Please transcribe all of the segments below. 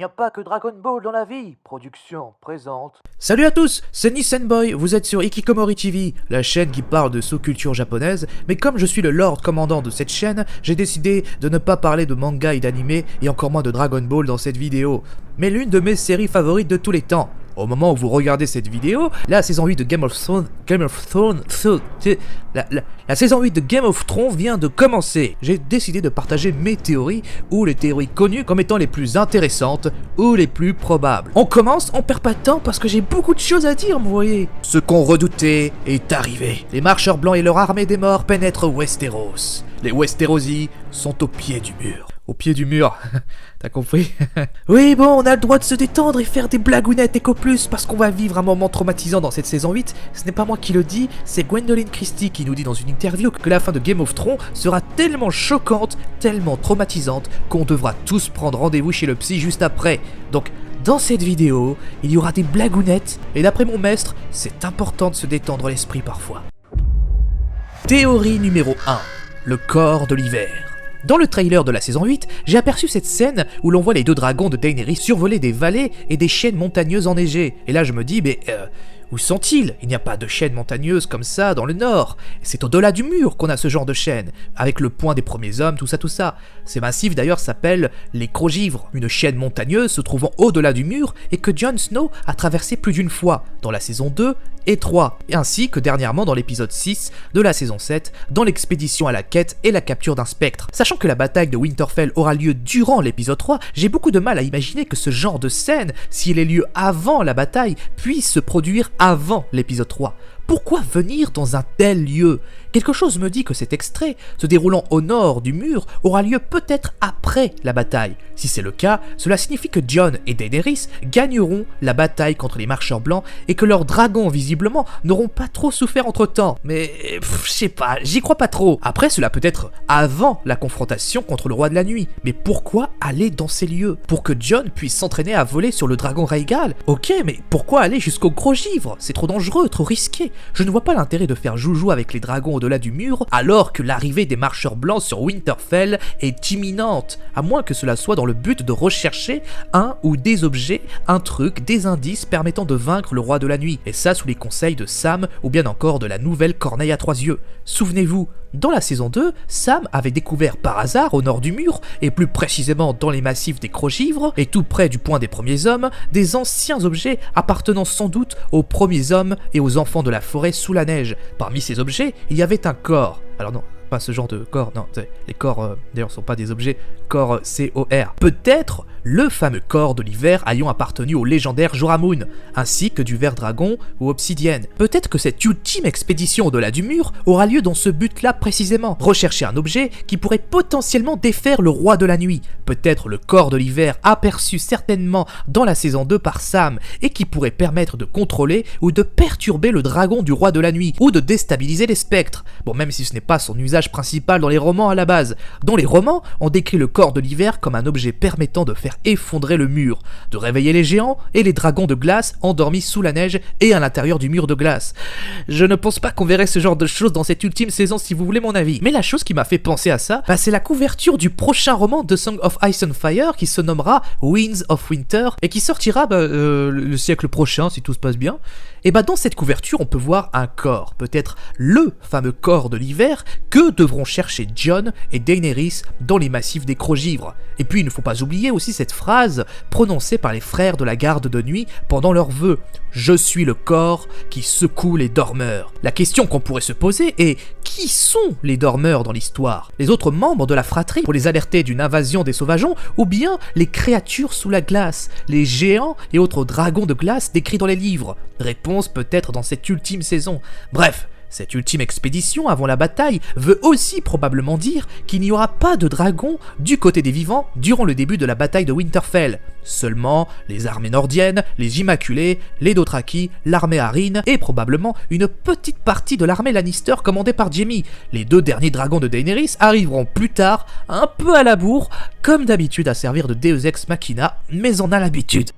n'y a pas que Dragon Ball dans la vie. Production présente. Salut à tous, c'est Nissenboy, vous êtes sur Ikikomori TV, la chaîne qui parle de sous-culture japonaise, mais comme je suis le Lord Commandant de cette chaîne, j'ai décidé de ne pas parler de manga et d'anime, et encore moins de Dragon Ball dans cette vidéo, mais l'une de mes séries favorites de tous les temps. Au moment où vous regardez cette vidéo, la saison 8 de Game of Thrones vient de commencer. J'ai décidé de partager mes théories, ou les théories connues comme étant les plus intéressantes, ou les plus probables. On commence, on perd pas de temps parce que j'ai beaucoup de choses à dire, vous voyez. Ce qu'on redoutait est arrivé. Les marcheurs blancs et leur armée des morts pénètrent Westeros. Les Westerosi sont au pied du mur. Au pied du mur, t'as compris? Oui, bon, on a le droit de se détendre et faire des blagounettes Eco Plus parce qu'on va vivre un moment traumatisant dans cette saison 8. Ce n'est pas moi qui le dis, c'est Gwendoline Christie qui nous dit dans une interview que la fin de Game of Thrones sera tellement choquante, tellement traumatisante qu'on devra tous prendre rendez-vous chez le psy juste après. Donc, dans cette vidéo, il y aura des blagounettes et d'après mon maître, c'est important de se détendre l'esprit parfois. Théorie numéro 1. Le corps de l'hiver. Dans le trailer de la saison 8, j'ai aperçu cette scène où l'on voit les deux dragons de Daenerys survoler des vallées et des chaînes montagneuses enneigées. Et là je me dis, mais où sont-ils? Il n'y a pas de chaînes montagneuses comme ça dans le nord. C'est au-delà du mur qu'on a ce genre de chaîne, avec le point des premiers hommes, tout ça. Ces massifs d'ailleurs s'appellent les Crogivres, une chaîne montagneuse se trouvant au-delà du mur et que Jon Snow a traversé plus d'une fois, dans la saison 2 et 3, et ainsi que dernièrement dans l'épisode 6 de la saison 7, dans l'expédition à la quête et la capture d'un spectre. Sachant que la bataille de Winterfell aura lieu durant l'épisode 3, j'ai beaucoup de mal à imaginer que ce genre de scène, s'il ait lieu avant la bataille, puisse se produire avant l'épisode 3. Pourquoi venir dans un tel lieu? Quelque chose me dit que cet extrait, se déroulant au nord du mur, aura lieu peut-être après la bataille. Si c'est le cas, cela signifie que Jon et Daenerys gagneront la bataille contre les marcheurs blancs et que leurs dragons, visiblement, n'auront pas trop souffert entre-temps. Mais, je sais pas, j'y crois pas trop. Après, cela peut être avant la confrontation contre le roi de la nuit. Mais pourquoi aller dans ces lieux? Pour que Jon puisse s'entraîner à voler sur le dragon Rhaegal? Ok, mais pourquoi aller jusqu'au Crogivre? C'est trop dangereux, trop risqué. Je ne vois pas l'intérêt de faire joujou avec les dragons au-delà du mur, alors que l'arrivée des marcheurs blancs sur Winterfell est imminente, à moins que cela soit dans le but de rechercher un ou des objets, un truc, des indices permettant de vaincre le roi de la nuit, et ça sous les conseils de Sam ou bien encore de la nouvelle Corneille à 3 yeux. Souvenez-vous, dans la saison 2, Sam avait découvert par hasard au nord du mur, et plus précisément dans les massifs des Crogivres, et tout près du point des premiers hommes, des anciens objets appartenant sans doute aux premiers hommes et aux enfants de la forêt sous la neige. Parmi ces objets, il y avait un corps. Alors non, pas ce genre de corps, non, les corps d'ailleurs sont pas des objets, corps C-O-R. Peut-être le fameux corps de l'hiver ayant appartenu au légendaire Jorah Mormont, ainsi que du ver dragon ou obsidienne. Peut-être que cette ultime expédition au-delà du mur aura lieu dans ce but-là précisément, rechercher un objet qui pourrait potentiellement défaire le roi de la nuit. Peut-être le corps de l'hiver aperçu certainement dans la saison 2 par Sam et qui pourrait permettre de contrôler ou de perturber le dragon du roi de la nuit ou de déstabiliser les spectres. Bon, même si ce n'est pas son usage principal dans les romans à la base. Dans les romans, on décrit le corps de l'hiver comme un objet permettant de faire effondrer le mur, de réveiller les géants et les dragons de glace endormis sous la neige et à l'intérieur du mur de glace. Je ne pense pas qu'on verrait ce genre de choses dans cette ultime saison si vous voulez mon avis. Mais la chose qui m'a fait penser à ça, c'est la couverture du prochain roman de Song of Ice and Fire qui se nommera Winds of Winter et qui sortira le siècle prochain si tout se passe bien. Et dans cette couverture, on peut voir un corps, peut-être le fameux corps de l'hiver que devront chercher Jon et Daenerys dans les massifs des Crogivres. Et puis il ne faut pas oublier aussi cette phrase prononcée par les frères de la garde de nuit pendant leur vœu. Je suis le corps qui secoue les dormeurs. La question qu'on pourrait se poser est qui sont les dormeurs dans l'histoire? Les autres membres de la fratrie pour les alerter d'une invasion des sauvageons ou bien les créatures sous la glace, les géants et autres dragons de glace décrits dans les livres? Réponse peut-être dans cette ultime saison. Bref, cette ultime expédition avant la bataille veut aussi probablement dire qu'il n'y aura pas de dragons du côté des vivants durant le début de la bataille de Winterfell. Seulement les armées nordiennes, les Immaculés, les Dothraki, l'armée Arryn et probablement une petite partie de l'armée Lannister commandée par Jaime. Les deux derniers dragons de Daenerys arriveront plus tard, un peu à la bourre, comme d'habitude à servir de Deus Ex Machina, mais on a l'habitude.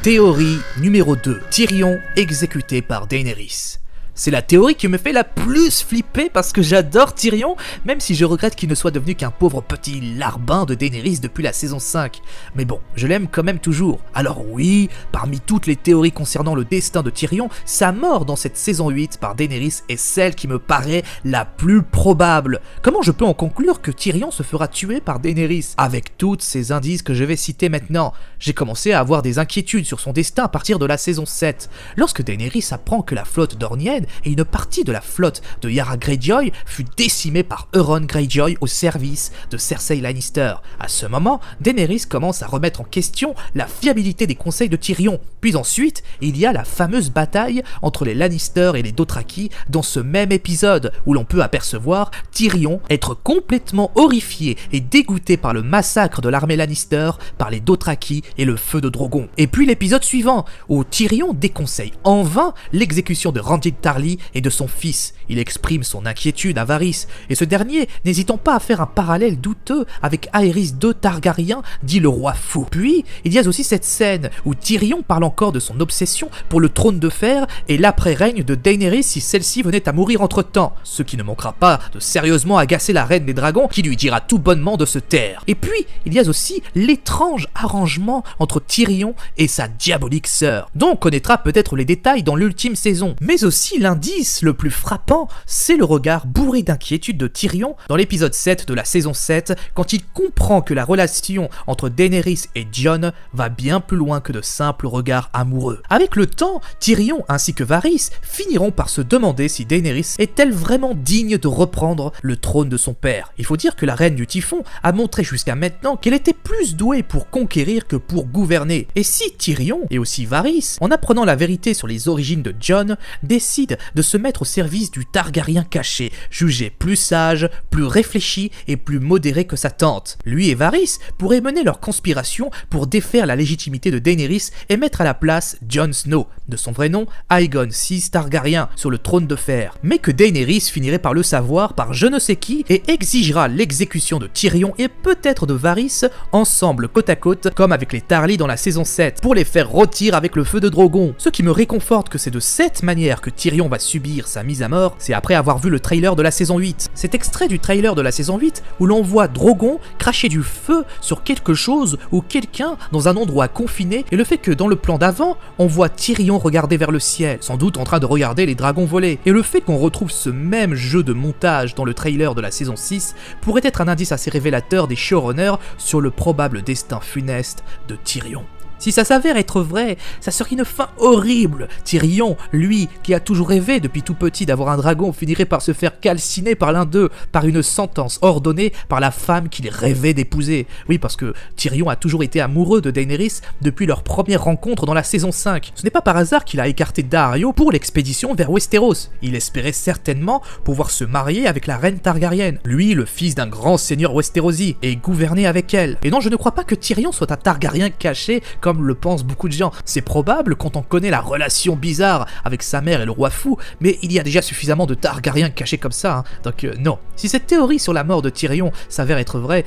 Théorie numéro 2. Tyrion exécuté par Daenerys. C'est la théorie qui me fait la plus flipper parce que j'adore Tyrion, même si je regrette qu'il ne soit devenu qu'un pauvre petit larbin de Daenerys depuis la saison 5. Mais bon, je l'aime quand même toujours. Alors oui, parmi toutes les théories concernant le destin de Tyrion, sa mort dans cette saison 8 par Daenerys est celle qui me paraît la plus probable. Comment je peux en conclure que Tyrion se fera tuer par Daenerys? Avec tous ces indices que je vais citer maintenant, j'ai commencé à avoir des inquiétudes sur son destin à partir de la saison 7. Lorsque Daenerys apprend que la flotte dornienne et une partie de la flotte de Yara Greyjoy fut décimée par Euron Greyjoy au service de Cersei Lannister. À ce moment, Daenerys commence à remettre en question la fiabilité des conseils de Tyrion. Puis ensuite, il y a la fameuse bataille entre les Lannister et les Dothraki dans ce même épisode où l'on peut apercevoir Tyrion être complètement horrifié et dégoûté par le massacre de l'armée Lannister par les Dothraki et le feu de Drogon. Et puis l'épisode suivant où Tyrion déconseille en vain l'exécution de Randyll Tarly et de son fils. Il exprime son inquiétude à Varys, et ce dernier, n'hésitant pas à faire un parallèle douteux avec Aerys II Targaryen, dit le roi fou. Puis, il y a aussi cette scène où Tyrion parle encore de son obsession pour le trône de fer et l'après-règne de Daenerys si celle-ci venait à mourir entre-temps, ce qui ne manquera pas de sérieusement agacer la reine des dragons qui lui dira tout bonnement de se taire. Et puis, il y a aussi l'étrange arrangement entre Tyrion et sa diabolique sœur, dont on connaîtra peut-être les détails dans l'ultime saison, mais aussi l'indice le plus frappant, c'est le regard bourré d'inquiétude de Tyrion dans l'épisode 7 de la saison 7, quand il comprend que la relation entre Daenerys et Jon va bien plus loin que de simples regards amoureux. Avec le temps, Tyrion ainsi que Varys finiront par se demander si Daenerys est-elle vraiment digne de reprendre le trône de son père. Il faut dire que la reine du Typhon a montré jusqu'à maintenant qu'elle était plus douée pour conquérir que pour gouverner. Et si Tyrion, et aussi Varys, en apprenant la vérité sur les origines de Jon, décide de se mettre au service du Targaryen caché, jugé plus sage, plus réfléchi et plus modéré que sa tante. Lui et Varys pourraient mener leur conspiration pour défaire la légitimité de Daenerys et mettre à la place Jon Snow, de son vrai nom Aegon VI Targaryen, sur le trône de fer. Mais que Daenerys finirait par le savoir par je ne sais qui et exigera l'exécution de Tyrion et peut-être de Varys ensemble côte à côte comme avec les Tarly dans la saison 7 pour les faire rôtir avec le feu de Drogon. Ce qui me réconforte que c'est de cette manière que Tyrion va subir sa mise à mort, c'est après avoir vu le trailer de la saison 8. Cet extrait du trailer de la saison 8 où l'on voit Drogon cracher du feu sur quelque chose ou quelqu'un dans un endroit confiné, et le fait que dans le plan d'avant, on voit Tyrion regarder vers le ciel, sans doute en train de regarder les dragons voler, et le fait qu'on retrouve ce même jeu de montage dans le trailer de la saison 6 pourrait être un indice assez révélateur des showrunners sur le probable destin funeste de Tyrion. Si ça s'avère être vrai, ça serait une fin horrible. Tyrion, lui, qui a toujours rêvé depuis tout petit d'avoir un dragon, finirait par se faire calciner par l'un d'eux, par une sentence ordonnée par la femme qu'il rêvait d'épouser. Oui, parce que Tyrion a toujours été amoureux de Daenerys depuis leur première rencontre dans la saison 5. Ce n'est pas par hasard qu'il a écarté Daario pour l'expédition vers Westeros. Il espérait certainement pouvoir se marier avec la reine Targaryenne, lui le fils d'un grand seigneur Westerosi, et gouverner avec elle. Et non, je ne crois pas que Tyrion soit un Targaryen caché comme le pensent beaucoup de gens. C'est probable quand on connaît la relation bizarre avec sa mère et le roi fou, mais il y a déjà suffisamment de Targaryens cachés comme ça, hein. Donc non. Si cette théorie sur la mort de Tyrion s'avère être vraie,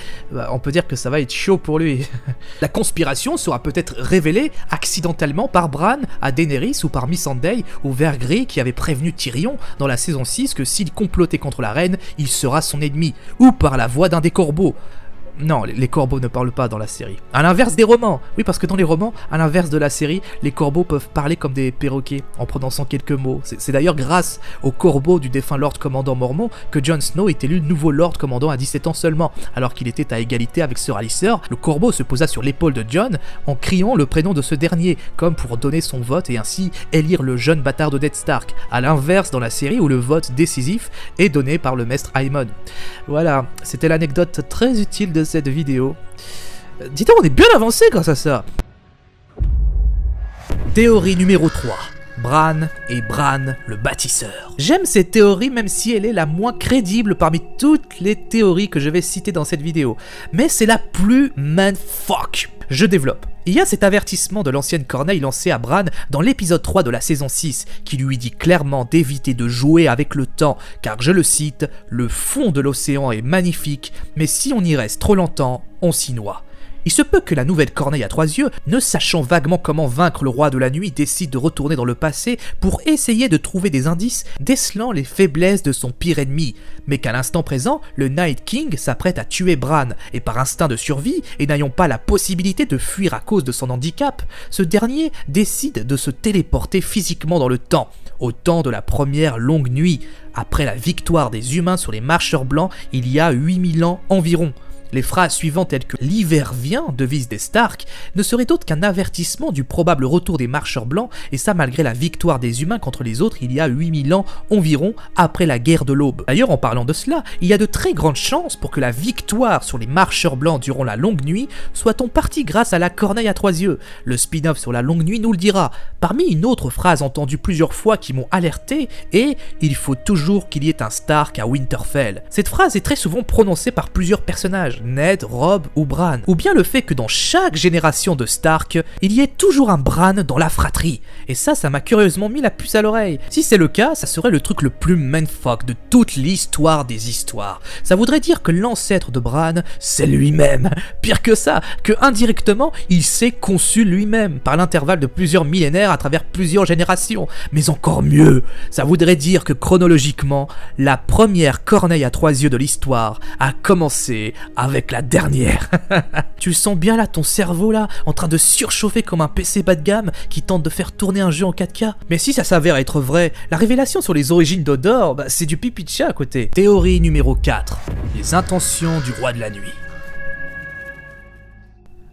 on peut dire que ça va être chaud pour lui. La conspiration sera peut-être révélée accidentellement par Bran à Daenerys ou par Missandei ou Vergris qui avait prévenu Tyrion dans la saison 6 que s'il complotait contre la reine, il sera son ennemi, ou par la voix d'un des corbeaux. Non, les corbeaux ne parlent pas dans la série. À l'inverse des romans. Oui, parce que dans les romans, à l'inverse de la série, les corbeaux peuvent parler comme des perroquets, en prononçant quelques mots. C'est d'ailleurs grâce aux corbeaux du défunt Lord Commandant Mormont que Jon Snow est élu nouveau Lord Commandant à 17 ans seulement. Alors qu'il était à égalité avec Sir Alliser, le corbeau se posa sur l'épaule de Jon en criant le prénom de ce dernier, comme pour donner son vote et ainsi élire le jeune bâtard de Ned Stark. À l'inverse dans la série où le vote décisif est donné par le maître Aemon. Voilà, c'était l'anecdote très utile de cette vidéo. Dis-donc, on est bien avancé grâce à ça. Théorie numéro 3. Bran et Bran le bâtisseur. J'aime cette théorie même si elle est la moins crédible parmi toutes les théories que je vais citer dans cette vidéo. Mais c'est la plus manfuck. Je développe. Il y a cet avertissement de l'ancienne Corneille lancé à Bran dans l'épisode 3 de la saison 6 qui lui dit clairement d'éviter de jouer avec le temps car, je le cite, « Le fond de l'océan est magnifique, mais si on y reste trop longtemps, on s'y noie ». Il se peut que la nouvelle Corneille à 3 yeux, ne sachant vaguement comment vaincre le roi de la nuit, décide de retourner dans le passé pour essayer de trouver des indices décelant les faiblesses de son pire ennemi, mais qu'à l'instant présent, le Night King s'apprête à tuer Bran, et par instinct de survie, et n'ayant pas la possibilité de fuir à cause de son handicap, ce dernier décide de se téléporter physiquement dans le temps, au temps de la première longue nuit, après la victoire des humains sur les marcheurs blancs il y a 8000 ans environ. Les phrases suivantes telles que « l'hiver vient » devise des Stark ne seraient d'autres qu'un avertissement du probable retour des marcheurs blancs, et ça malgré la victoire des humains contre les autres il y a 8000 ans environ après la guerre de l'Aube. D'ailleurs en parlant de cela, il y a de très grandes chances pour que la victoire sur les marcheurs blancs durant la longue nuit soit en partie grâce à la Corneille à 3 yeux. Le spin-off sur la longue nuit nous le dira. Parmi une autre phrase entendue plusieurs fois qui m'ont alerté est « il faut toujours qu'il y ait un Stark à Winterfell ». Cette phrase est très souvent prononcée par plusieurs personnages, Ned, Robb ou Bran, ou bien le fait que dans chaque génération de Stark, il y ait toujours un Bran dans la fratrie. Et ça m'a curieusement mis la puce à l'oreille. Si c'est le cas, ça serait le truc le plus mindfuck de toute l'histoire des histoires. Ça voudrait dire que l'ancêtre de Bran, c'est lui-même. Pire que ça, que indirectement, il s'est conçu lui-même, par l'intervalle de plusieurs millénaires à travers plusieurs générations. Mais encore mieux, ça voudrait dire que chronologiquement, la première Corneille à 3 yeux de l'histoire a commencé avec la dernière. Tu sens bien là ton cerveau là en train de surchauffer comme un PC bas de gamme qui tente de faire tourner un jeu en 4K. Mais si ça s'avère être vrai, la révélation sur les origines d'Hodor, c'est du pipi de chat à côté. Théorie numéro 4. Les intentions du roi de la nuit.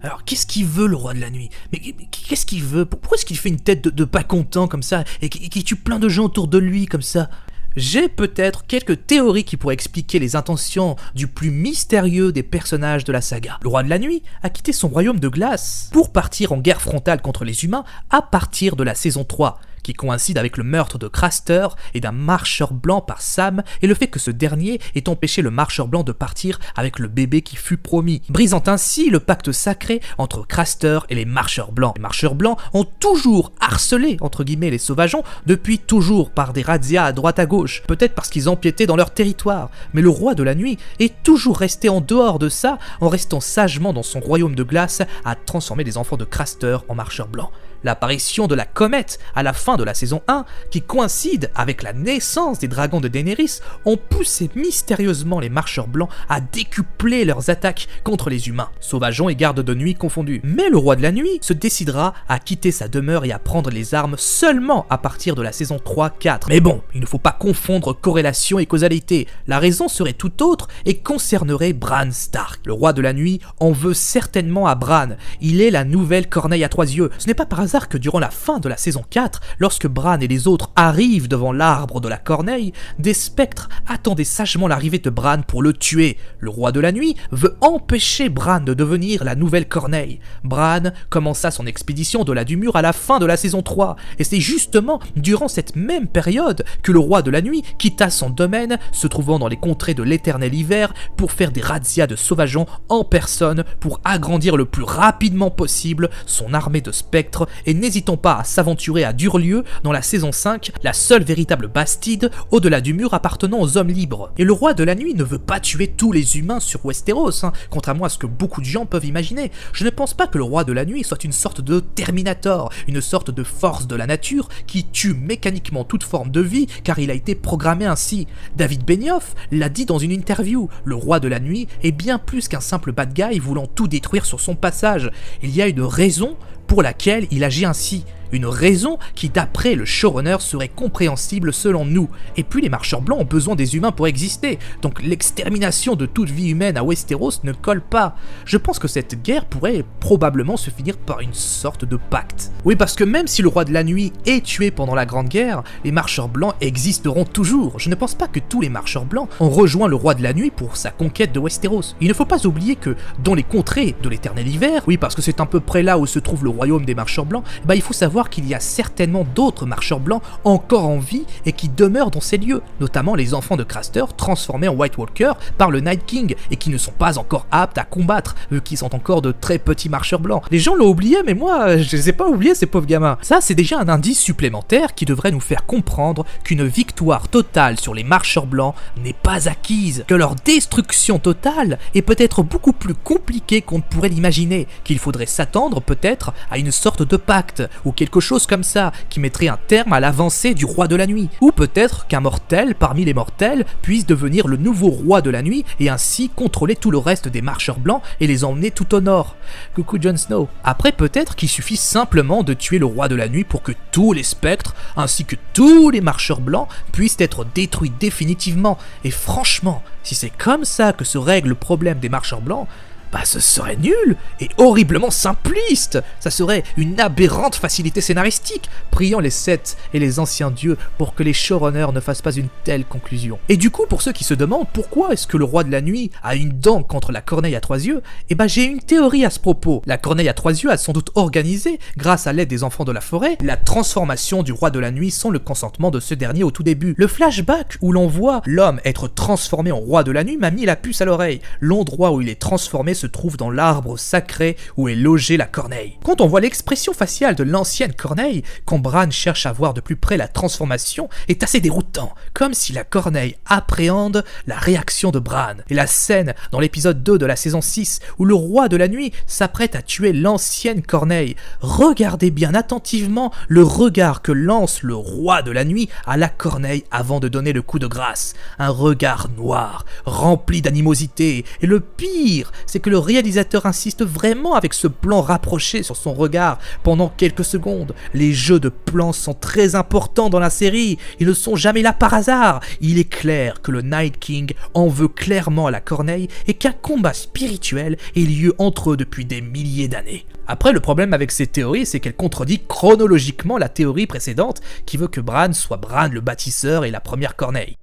Alors, qu'est-ce qu'il veut, le roi de la nuit? Mais qu'est-ce qu'il veut? Pourquoi est-ce qu'il fait une tête de pas content comme ça et qui tue plein de gens autour de lui comme ça? J'ai peut-être quelques théories qui pourraient expliquer les intentions du plus mystérieux des personnages de la saga. Le roi de la nuit a quitté son royaume de glace pour partir en guerre frontale contre les humains à partir de la saison 3, qui coïncide avec le meurtre de Craster et d'un marcheur blanc par Sam, et le fait que ce dernier ait empêché le marcheur blanc de partir avec le bébé qui fut promis, brisant ainsi le pacte sacré entre Craster et les marcheurs blancs. Les marcheurs blancs ont toujours harcelé, entre guillemets, les sauvageons, depuis toujours par des razzias à droite à gauche, peut-être parce qu'ils empiétaient dans leur territoire, mais le roi de la nuit est toujours resté en dehors de ça, en restant sagement dans son royaume de glace à transformer les enfants de Craster en marcheurs blancs. L'apparition de la comète à la fin de la saison 1, qui coïncide avec la naissance des dragons de Daenerys, ont poussé mystérieusement les marcheurs blancs à décupler leurs attaques contre les humains, sauvageons et gardes de nuit confondus. Mais le roi de la nuit se décidera à quitter sa demeure et à prendre les armes seulement à partir de la saison 3-4. Mais bon, il ne faut pas confondre corrélation et causalité, la raison serait tout autre et concernerait Bran Stark. Le roi de la nuit en veut certainement à Bran, il est la nouvelle Corneille à 3 yeux. Ce n'est pas par hasard que durant la fin de la saison 4, lorsque Bran et les autres arrivent devant l'arbre de la Corneille, des spectres attendaient sagement l'arrivée de Bran pour le tuer. Le roi de la nuit veut empêcher Bran de devenir la nouvelle Corneille. Bran commença son expédition de la du mur à la fin de la saison 3, et c'est justement durant cette même période que le roi de la nuit quitta son domaine, se trouvant dans les contrées de l'éternel hiver, pour faire des razzias de sauvageons en personne pour agrandir le plus rapidement possible son armée de spectres, et n'hésitons pas à s'aventurer à Durlieu dans la saison 5, la seule véritable bastide au-delà du mur appartenant aux hommes libres. Et le roi de la nuit ne veut pas tuer tous les humains sur Westeros, contrairement à ce que beaucoup de gens peuvent imaginer. Je ne pense pas que le roi de la nuit soit une sorte de Terminator, une sorte de force de la nature qui tue mécaniquement toute forme de vie car il a été programmé ainsi. David Benioff l'a dit dans une interview, le roi de la nuit est bien plus qu'un simple bad guy voulant tout détruire sur son passage. Il y a une raison pour laquelle il agit ainsi. Une raison qui, d'après le showrunner, serait compréhensible selon nous. Et puis les marcheurs blancs ont besoin des humains pour exister, donc l'extermination de toute vie humaine à Westeros ne colle pas. Je pense que cette guerre pourrait probablement se finir par une sorte de pacte. Oui, parce que même si le roi de la nuit est tué pendant la Grande Guerre, les marcheurs blancs existeront toujours. Je ne pense pas que tous les marcheurs blancs ont rejoint le roi de la nuit pour sa conquête de Westeros. Il ne faut pas oublier que dans les contrées de l'éternel hiver, oui parce que c'est à peu près là où se trouve le royaume des marcheurs blancs, il faut savoir savoir qu'il y a certainement d'autres marcheurs blancs encore en vie et qui demeurent dans ces lieux, notamment les enfants de Craster transformés en White Walker par le Night King et qui ne sont pas encore aptes à combattre, vu qu'ils sont encore de très petits marcheurs blancs. Les gens l'ont oublié, mais moi, je les ai pas oubliés, ces pauvres gamins. Ça, c'est déjà un indice supplémentaire qui devrait nous faire comprendre qu'une victoire totale sur les marcheurs blancs n'est pas acquise, que leur destruction totale est peut-être beaucoup plus compliquée qu'on ne pourrait l'imaginer, qu'il faudrait s'attendre peut-être à une sorte de pacte, ou quelque chose comme ça, qui mettrait un terme à l'avancée du roi de la nuit. Ou peut-être qu'un mortel parmi les mortels puisse devenir le nouveau roi de la nuit et ainsi contrôler tout le reste des marcheurs blancs et les emmener tout au nord. Coucou Jon Snow. Après peut-être qu'il suffit simplement de tuer le roi de la nuit pour que tous les spectres, ainsi que tous les marcheurs blancs, puissent être détruits définitivement. Et franchement, si c'est comme ça que se règle le problème des marcheurs blancs, bah ce serait nul et horriblement simpliste. Ça serait une aberrante facilité scénaristique, priant les Seth et les anciens dieux pour que les showrunners ne fassent pas une telle conclusion. Et du coup, pour ceux qui se demandent pourquoi est-ce que le roi de la nuit a une dent contre la corneille à 3 yeux, eh ben j'ai une théorie à ce propos. La corneille à 3 yeux a sans doute organisé, grâce à l'aide des enfants de la forêt, la transformation du roi de la nuit sans le consentement de ce dernier au tout début. Le flashback où l'on voit l'homme être transformé en roi de la nuit m'a mis la puce à l'oreille. L'endroit où il est transformé se trouve dans l'arbre sacré où est logée la corneille. Quand on voit l'expression faciale de l'ancienne corneille, quand Bran cherche à voir de plus près la transformation, est assez déroutant, comme si la corneille appréhende la réaction de Bran. Et la scène dans l'épisode 2 de la saison 6 où le roi de la nuit s'apprête à tuer l'ancienne corneille, regardez bien attentivement le regard que lance le roi de la nuit à la corneille avant de donner le coup de grâce. Un regard noir, rempli d'animosité, et le pire, c'est que le réalisateur insiste vraiment avec ce plan rapproché sur son regard pendant quelques secondes. Les jeux de plans sont très importants dans la série, ils ne sont jamais là par hasard. Il est clair que le Night King en veut clairement à la corneille et qu'un combat spirituel ait lieu entre eux depuis des milliers d'années. Après, le problème avec cette théorie, c'est qu'elle contredit chronologiquement la théorie précédente qui veut que Bran soit Bran le bâtisseur et la première corneille.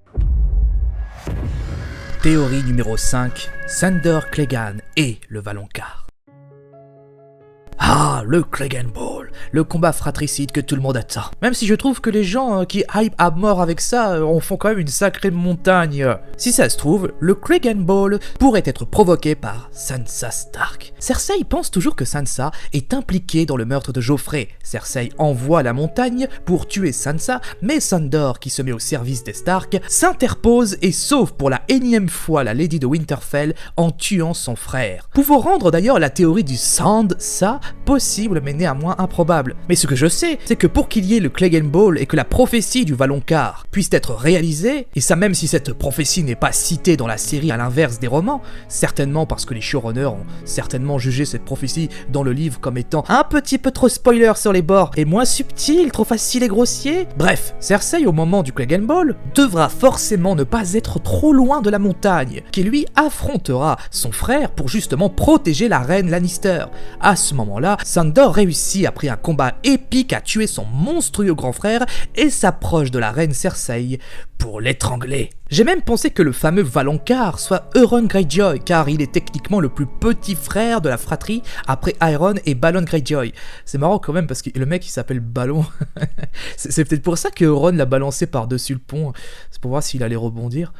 Théorie numéro 5, Sandor Clegane et le Valonqar. Ah, le Clegane Ball, le combat fratricide que tout le monde attend. Même si je trouve que les gens qui hype à mort avec ça en font quand même une sacrée montagne. Si ça se trouve, le Clegane Ball pourrait être provoqué par Sansa Stark. Cersei pense toujours que Sansa est impliquée dans le meurtre de Joffrey. Cersei envoie la montagne pour tuer Sansa, mais Sandor, qui se met au service des Stark, s'interpose et sauve pour la énième fois la Lady de Winterfell en tuant son frère. Pouvant rendre d'ailleurs la théorie du Sansa possible mais néanmoins improbable. Mais ce que je sais, c'est que pour qu'il y ait le Clegane Ball et que la prophétie du Valonqar puisse être réalisée, et ça même si cette prophétie n'est pas citée dans la série à l'inverse des romans, certainement parce que les showrunners ont certainement jugé cette prophétie dans le livre comme étant un petit peu trop spoiler sur les bords et moins subtil, trop facile et grossier. Bref, Cersei au moment du Clegane Ball devra forcément ne pas être trop loin de la montagne, qui lui affrontera son frère pour justement protéger la reine Lannister. À ce moment-là, Sandor réussit après un combat épique à tuer son monstrueux grand frère et s'approche de la reine Cersei pour l'étrangler. J'ai même pensé que le fameux Valonqar soit Euron Greyjoy, car il est techniquement le plus petit frère de la fratrie après Iron et Balon Greyjoy. C'est marrant quand même parce que le mec il s'appelle Balon. C'est peut-être pour ça que Euron l'a balancé par-dessus le pont, c'est pour voir s'il allait rebondir.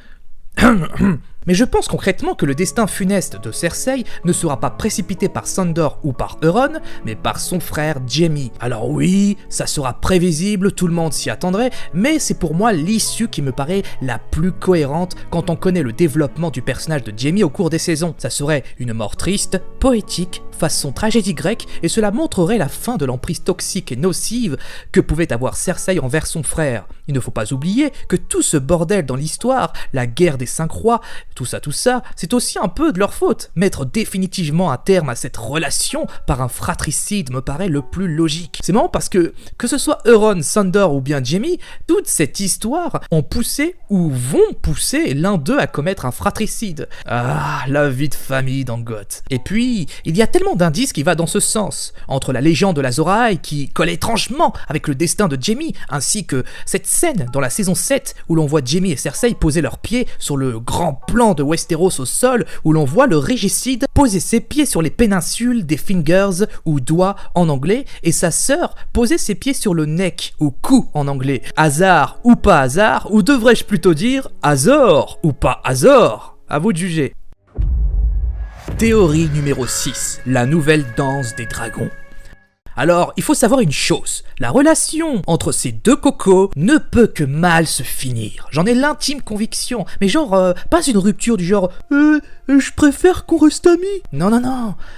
Mais je pense concrètement que le destin funeste de Cersei ne sera pas précipité par Sandor ou par Euron, mais par son frère Jaime. Alors oui, ça sera prévisible, tout le monde s'y attendrait, mais c'est pour moi l'issue qui me paraît la plus cohérente quand on connaît le développement du personnage de Jaime au cours des saisons. Ça serait une mort triste, poétique, façon tragédie grecque, et cela montrerait la fin de l'emprise toxique et nocive que pouvait avoir Cersei envers son frère. Il ne faut pas oublier que tout ce bordel dans l'histoire, la guerre des 5 rois, tout ça, c'est aussi un peu de leur faute. Mettre définitivement un terme à cette relation par un fratricide me paraît le plus logique. C'est marrant parce que ce soit Euron, Sandor ou bien Jaime, toute cette histoire ont poussé ou vont pousser l'un d'eux à commettre un fratricide. Ah, la vie de famille dans Goth. Et puis, il y a tellement d'indices qui va dans ce sens. Entre la légende de l'Azor Ahai qui colle étrangement avec le destin de Jaime, ainsi que cette scène dans la saison 7 où l'on voit Jaime et Cersei poser leurs pieds sur le grand plan plan de Westeros au sol où l'on voit le régicide poser ses pieds sur les péninsules des fingers ou doigts en anglais et sa sœur poser ses pieds sur le neck ou cou en anglais. Hasard ou pas hasard, ou devrais-je plutôt dire Azor ou pas Azor? À vous de juger. Théorie numéro 6, la nouvelle danse des dragons. Alors, il faut savoir une chose, la relation entre ces deux cocos ne peut que mal se finir. J'en ai l'intime conviction, mais genre, pas une rupture du genre je préfère qu'on reste amis. Non,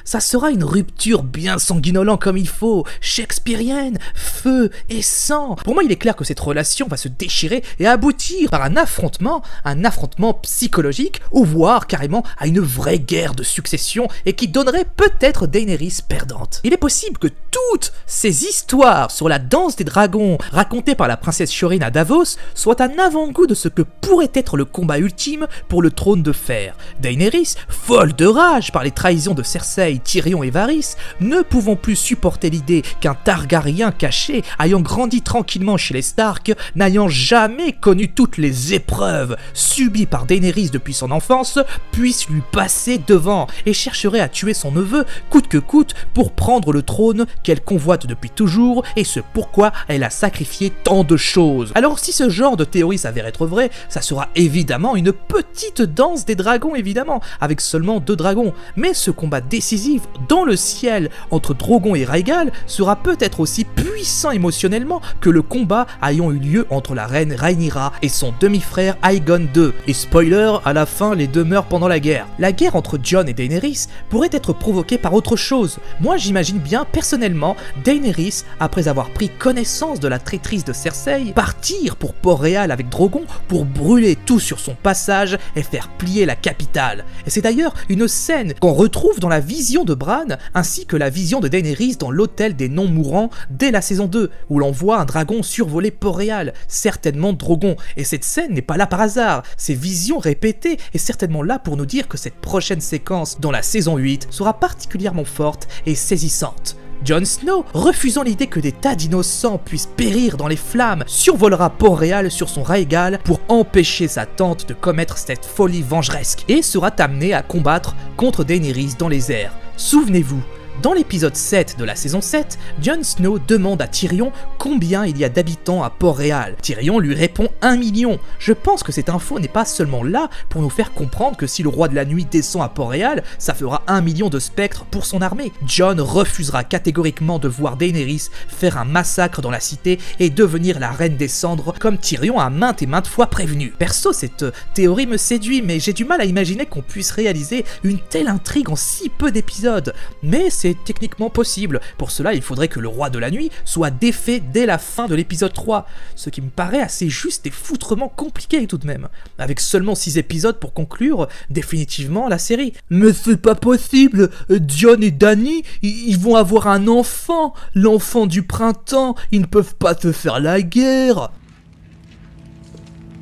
ça sera une rupture bien sanguinolente comme il faut, shakespearienne, feu et sang. Pour moi, il est clair que cette relation va se déchirer et aboutir par un affrontement psychologique, ou voire carrément à une vraie guerre de succession et qui donnerait peut-être Daenerys perdante. Il est possible que toutes ces histoires sur la danse des dragons racontées par la princesse Shireen à Davos soient un avant-goût de ce que pourrait être le combat ultime pour le trône de fer. Daenerys, folle de rage par les trahisons de Cersei, Tyrion et Varys, ne pouvant plus supporter l'idée qu'un Targaryen caché, ayant grandi tranquillement chez les Stark, n'ayant jamais connu toutes les épreuves subies par Daenerys depuis son enfance, puisse lui passer devant et chercherait à tuer son neveu coûte que coûte pour prendre le trône qu'elle convoite depuis toujours et ce pourquoi elle a sacrifié tant de choses. Alors si ce genre de théorie s'avère être vrai, ça sera évidemment une petite danse des dragons évidemment, avec seulement 2 dragons, mais ce combat décisif dans le ciel entre Drogon et Rhaegal sera peut-être aussi puissant émotionnellement que le combat ayant eu lieu entre la reine Rhaenyra et son demi-frère Aegon II. Et spoiler, à la fin les deux meurent pendant la guerre. La guerre entre Jon et Daenerys pourrait être provoquée par autre chose. Moi j'imagine bien personnellement Daenerys, après avoir pris connaissance de la traîtrise de Cersei, partir pour Port-Réal avec Drogon pour brûler tout sur son passage et faire plier la capitale. Et c'est d'ailleurs une scène qu'on retrouve dans la vision de Bran ainsi que la vision de Daenerys dans l'hôtel des non-mourants dès la saison 2 où l'on voit un dragon survoler Port-Réal, certainement Drogon. Et cette scène n'est pas là par hasard, ces visions répétées est certainement là pour nous dire que cette prochaine séquence dans la saison 8 sera particulièrement forte et saisissante. Jon Snow, refusant l'idée que des tas d'innocents puissent périr dans les flammes, survolera Port-Réal sur son Rhaegal pour empêcher sa tante de commettre cette folie vengeresque et sera amené à combattre contre Daenerys dans les airs. Souvenez-vous, dans l'épisode 7 de la saison 7, Jon Snow demande à Tyrion combien il y a d'habitants à Port-Réal. Tyrion lui répond 1 million. Je pense que cette info n'est pas seulement là pour nous faire comprendre que si le roi de la nuit descend à Port-Réal, ça fera 1 million de spectres pour son armée. Jon refusera catégoriquement de voir Daenerys faire un massacre dans la cité et devenir la reine des cendres comme Tyrion a maintes et maintes fois prévenu. Perso, cette théorie me séduit, mais j'ai du mal à imaginer qu'on puisse réaliser une telle intrigue en si peu d'épisodes. Mais c'est techniquement possible. Pour cela, il faudrait que le roi de la nuit soit défait dès la fin de l'épisode 3, ce qui me paraît assez juste et foutrement compliqué tout de même, avec seulement 6 épisodes pour conclure définitivement la série. Mais c'est pas possible, Jon et Dany, ils vont avoir un enfant, l'enfant du printemps, ils ne peuvent pas se faire la guerre.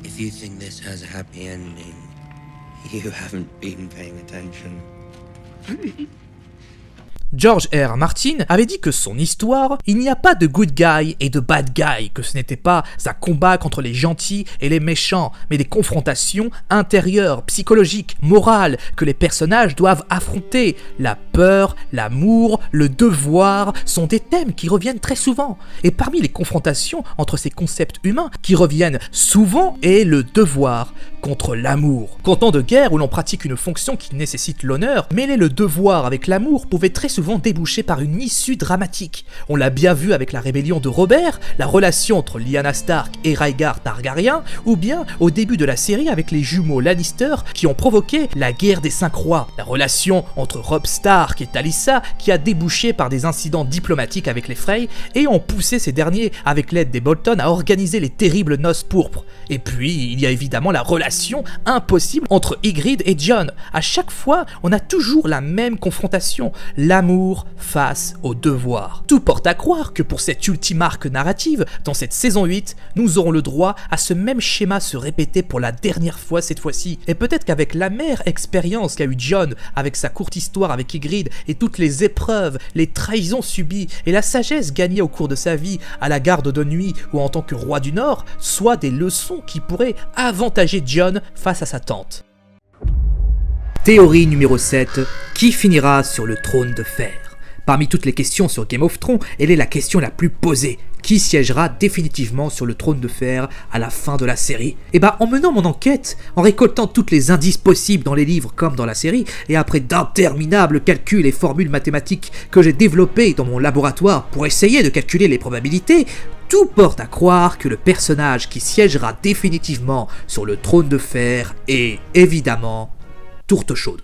If you think this has a happy ending, you haven't been paying attention. George R. Martin avait dit que son histoire, il n'y a pas de good guy et de bad guy, que ce n'était pas un combat contre les gentils et les méchants, mais des confrontations intérieures, psychologiques, morales, que les personnages doivent affronter. La peur, l'amour, le devoir sont des thèmes qui reviennent très souvent. Et parmi les confrontations entre ces concepts humains qui reviennent souvent est le devoir contre l'amour. Qu'en temps de guerre où l'on pratique une fonction qui nécessite l'honneur, mêler le devoir avec l'amour pouvait très souvent déboucher par une issue dramatique. On l'a bien vu avec la rébellion de Robert, la relation entre Lyanna Stark et Rhaegar Targaryen, ou bien au début de la série avec les jumeaux Lannister qui ont provoqué la guerre des 5 rois, la relation entre Robb Stark et Talisa qui a débouché par des incidents diplomatiques avec les Frey et ont poussé ces derniers, avec l'aide des Bolton, à organiser les terribles noces pourpres. Et puis, il y a évidemment la relation impossible entre Ygritte et Jon. À chaque fois, on a toujours la même confrontation, l'amour face au devoir. Tout porte à croire que pour cette ultime arc narrative, dans cette saison 8, nous aurons le droit à ce même schéma se répéter pour la dernière fois cette fois-ci. Et peut-être qu'avec l'amère expérience qu'a eu Jon avec sa courte histoire avec Ygritte et toutes les épreuves, les trahisons subies et la sagesse gagnée au cours de sa vie à la garde de nuit ou en tant que roi du Nord, soit des leçons qui pourraient avantager Jon face à sa tante. Théorie numéro 7. Qui finira sur le trône de fer? Parmi toutes les questions sur Game of Thrones, elle est la question la plus posée. Qui siégera définitivement sur le trône de fer à la fin de la série? Et en menant mon enquête, en récoltant tous les indices possibles dans les livres comme dans la série, et après d'interminables calculs et formules mathématiques que j'ai développées dans mon laboratoire pour essayer de calculer les probabilités, tout porte à croire que le personnage qui siégera définitivement sur le trône de fer est, évidemment, Tourte Chaude.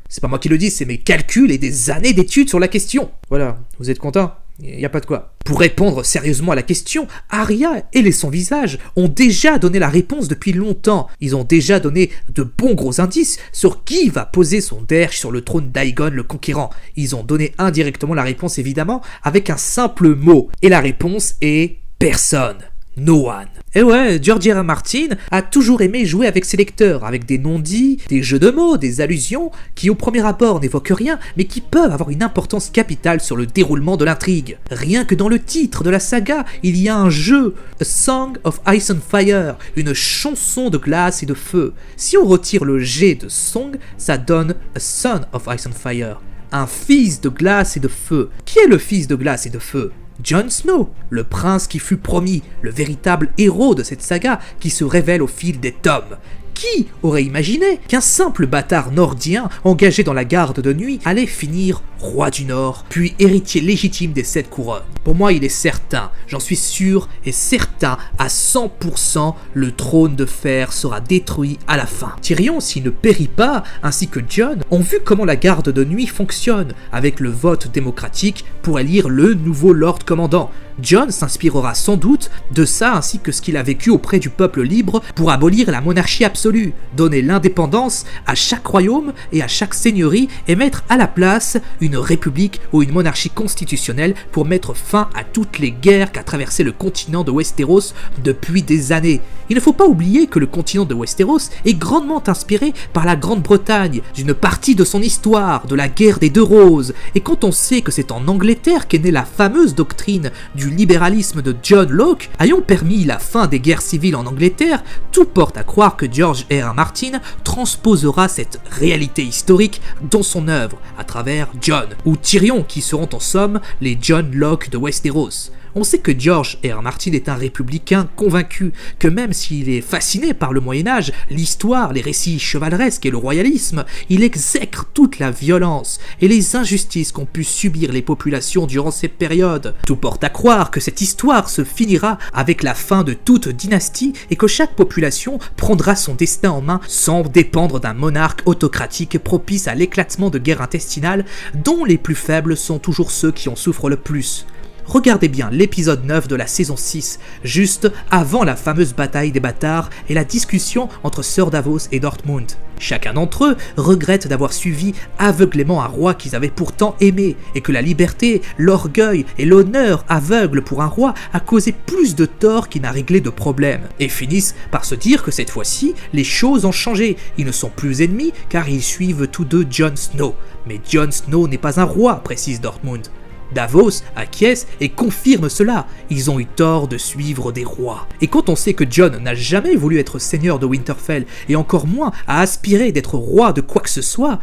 C'est pas moi qui le dis, c'est mes calculs et des années d'études sur la question. Voilà, vous êtes contents? Y a pas de quoi. Pour répondre sérieusement à la question, Arya et les Sans Visage ont déjà donné la réponse depuis longtemps. Ils ont déjà donné de bons gros indices sur qui va poser son derche sur le trône d'Aegon le Conquérant. Ils ont donné indirectement la réponse évidemment avec un simple mot. Et la réponse est personne. No one. Et ouais, George R. R. Martin a toujours aimé jouer avec ses lecteurs, avec des non-dits, des jeux de mots, des allusions, qui au premier abord n'évoquent rien, mais qui peuvent avoir une importance capitale sur le déroulement de l'intrigue. Rien que dans le titre de la saga, il y a un jeu, A Song of Ice and Fire, une chanson de glace et de feu. Si on retire le G de Song, ça donne A Son of Ice and Fire, un fils de glace et de feu. Qui est le fils de glace et de feu ? Jon Snow, le prince qui fut promis, le véritable héros de cette saga qui se révèle au fil des tomes. Qui aurait imaginé qu'un simple bâtard nordien engagé dans la garde de nuit allait finir roi du Nord, puis héritier légitime des 7 couronnes? Pour moi, il est certain, j'en suis sûr et certain à 100%, le trône de fer sera détruit à la fin. Tyrion, s'il ne périt pas, ainsi que Jon, ont vu comment la garde de nuit fonctionne, avec le vote démocratique pour élire le nouveau Lord Commandant. Jon s'inspirera sans doute de ça ainsi que ce qu'il a vécu auprès du peuple libre pour abolir la monarchie absolue, donner l'indépendance à chaque royaume et à chaque seigneurie et mettre à la place une république ou une monarchie constitutionnelle pour mettre fin à toutes les guerres qu'a traversé le continent de Westeros depuis des années. Il ne faut pas oublier que le continent de Westeros est grandement inspiré par la Grande-Bretagne, d'une partie de son histoire, de la guerre des 2 roses, et quand on sait que c'est en Angleterre qu'est née la fameuse doctrine du libéralisme de John Locke, ayant permis la fin des guerres civiles en Angleterre, tout porte à croire que George R. R. Martin transposera cette réalité historique dans son œuvre, à travers Jon, ou Tyrion qui seront en somme les John Locke de Westeros. On sait que George R. R. Martin est un républicain convaincu, que même s'il est fasciné par le Moyen-Âge, l'histoire, les récits chevaleresques et le royalisme, il exècre toute la violence et les injustices qu'ont pu subir les populations durant cette période. Tout porte à croire que cette histoire se finira avec la fin de toute dynastie et que chaque population prendra son destin en main sans dépendre d'un monarque autocratique propice à l'éclatement de guerres intestinales dont les plus faibles sont toujours ceux qui en souffrent le plus. Regardez bien l'épisode 9 de la saison 6, juste avant la fameuse bataille des bâtards et la discussion entre Sir Davos et Dortmund. Chacun d'entre eux regrette d'avoir suivi aveuglément un roi qu'ils avaient pourtant aimé, et que la liberté, l'orgueil et l'honneur aveugle pour un roi a causé plus de tort qu'il n'a réglé de problèmes, et finissent par se dire que cette fois-ci, les choses ont changé, ils ne sont plus ennemis car ils suivent tous deux Jon Snow. Mais Jon Snow n'est pas un roi, précise Dortmund. Davos acquiesce et confirme cela, ils ont eu tort de suivre des rois. Et quand on sait que Jon n'a jamais voulu être seigneur de Winterfell, et encore moins à aspirer d'être roi de quoi que ce soit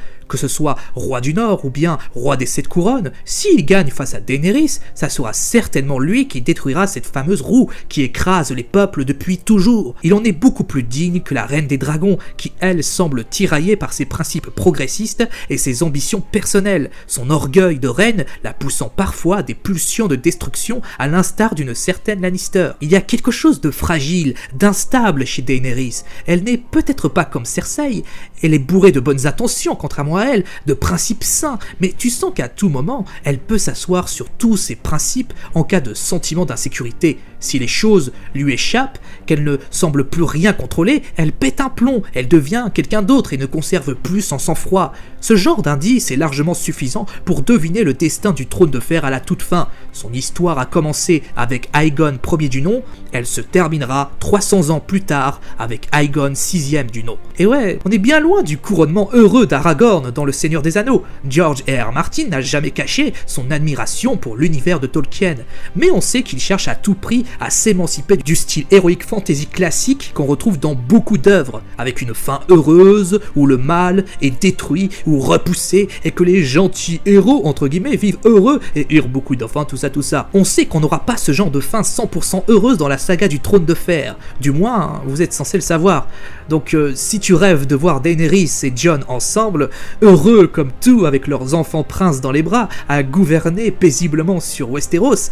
roi du Nord ou bien roi des 7 couronnes, s'il gagne face à Daenerys, ça sera certainement lui qui détruira cette fameuse roue qui écrase les peuples depuis toujours. Il en est beaucoup plus digne que la reine des dragons, qui elle semble tiraillée par ses principes progressistes et ses ambitions personnelles, son orgueil de reine la poussant parfois à des pulsions de destruction à l'instar d'une certaine Lannister. Il y a quelque chose de fragile, d'instable chez Daenerys. Elle n'est peut-être pas comme Cersei, elle est bourrée de bonnes intentions contrairement à elle, de principes sains, mais tu sens qu'à tout moment, elle peut s'asseoir sur tous ses principes en cas de sentiment d'insécurité. Si les choses lui échappent, qu'elle ne semble plus rien contrôler, elle pète un plomb, elle devient quelqu'un d'autre et ne conserve plus son sang-froid. Ce genre d'indice est largement suffisant pour deviner le destin du trône de fer à la toute fin. Son histoire a commencé avec Aegon Ier du nom, elle se terminera 300 ans plus tard avec Aegon VIe du nom. Et ouais, on est bien loin du couronnement heureux d'Aragorn dans Le Seigneur des Anneaux. George R. R. Martin n'a jamais caché son admiration pour l'univers de Tolkien, mais on sait qu'il cherche à tout prix à s'émanciper du style héroïque fantasy classique qu'on retrouve dans beaucoup d'œuvres, avec une fin heureuse, où le mal est détruit ou repoussé, et que les gentils héros, entre guillemets, vivent heureux et eurent beaucoup d'enfants, tout ça. On sait qu'on n'aura pas ce genre de fin 100% heureuse dans la saga du Trône de Fer, du moins, vous êtes censé le savoir. Donc si tu rêves de voir Daenerys et Jon ensemble, heureux comme tout avec leurs enfants princes dans les bras, à gouverner paisiblement sur Westeros,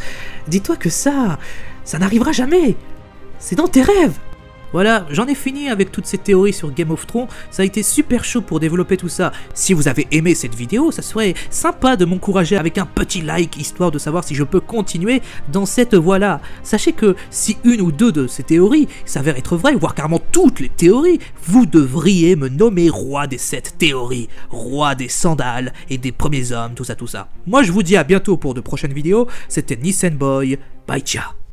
dis-toi que ça n'arrivera jamais. C'est dans tes rêves. Voilà, j'en ai fini avec toutes ces théories sur Game of Thrones, ça a été super chaud pour développer tout ça. Si vous avez aimé cette vidéo, ça serait sympa de m'encourager avec un petit like, histoire de savoir si je peux continuer dans cette voie-là. Sachez que si une ou deux de ces théories s'avèrent être vraies, voire carrément toutes les théories, vous devriez me nommer roi des 7 théories, roi des sandales et des premiers hommes, tout ça. Moi je vous dis à bientôt pour de prochaines vidéos, c'était Nissan Boy, bye ciao.